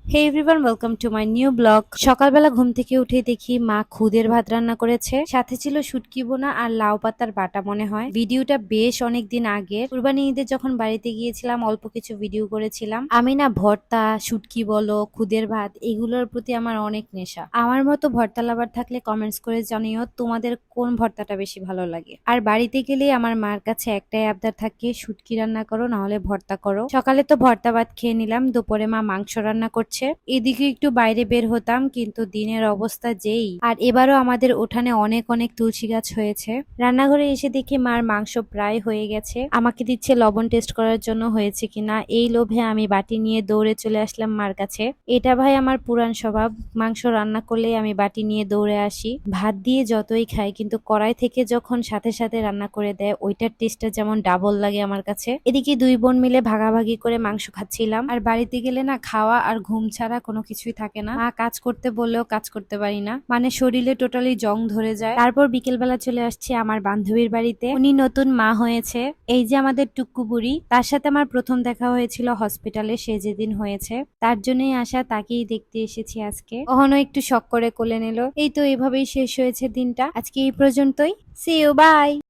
Hey everyone, welcome to my new blog. সকালবেলা ঘুম থেকে উঠে দেখি মা খুদের ভাত রান্না করেছে, সাথে ছিল শুটকি বোনা আর লাউ পাতার বাটা। মনে হয় ভিডিওটা বেশ অনেক দিন আগে, কুরবানি ঈদে যখন বাড়িতে গিয়েছিলাম অল্প কিছু ভিডিও করেছিলাম। আমি না ভর্তা, শুটকি বলো, খুদের ভাত, এগুলোর প্রতি আমার অনেক নেশা। আমার মতো ভর্তা লাভার থাকলে কমেন্টস করে জানিও তোমাদের কোন ভর্তাটা বেশি ভালো লাগে। আর বাড়িতে গেলে আমার মার কাছে একটাই আবদার থাকে, শুটকি রান্না করো, না হলে ভর্তা করো। সকালে তো ভর্তা ভাত খেয়ে নিলাম, দুপুরে মা মাংস রান্না করছে। এদিকে একটু বাইরে বের হতাম, কিন্তু দিনের অবস্থা যেই। আর এবারও আমাদের উঠানে অনেক অনেক তুলসী গাছ হয়েছে। রান্নাঘরে এসে দেখি মার মাংস প্রায় হয়ে গেছে, আমাকে দিচ্ছে লবণ টেস্ট করার জন্য হয়েছে কিনা। এই লোভে আমি বাটি নিয়ে দৌড়ে চলে আসলাম মার কাছে। এটা ভাই আমার পুরান স্বভাব, মাংস রান্না করলে আমি বাটি নিয়ে দৌড়ে আসি। ভাত দিয়ে যতই খাই, কিন্তু কড়াই থেকে যখন সাথে সাথে রান্না করে দেয় ওইটার টেস্টটা যেমন ডাবল লাগে আমার কাছে। এদিকে দুই বোন মিলে ভাগাভাগি করে মাংস খাচ্ছিলাম। আর বাড়িতে গেলে না খাওয়া আর ঘুম ছাড়া কোনো কিছুই থাকে না। মা কাজ করতে বললেও কাজ করতে পারি না, মানে শরীরে টোটালি জং ধরে যায়। তারপর বিকেল বেলা চলে আসছি আমার বান্ধবীর বাড়িতে। উনি নতুন মা হয়েছে। এই যে আমাদের টুক্কু বুড়ি, তার সাথে আমার প্রথম দেখা হয়েছিল হসপিটালে, সে যেদিন হয়েছে। তার জন্যই আসা, তাকেই দেখতে এসেছি আজকে। কখনো একটু শখ করে কোলে নিল। এই তো এভাবেই শেষ হয়েছে দিনটা। আজকে এই পর্যন্তই। See you, by.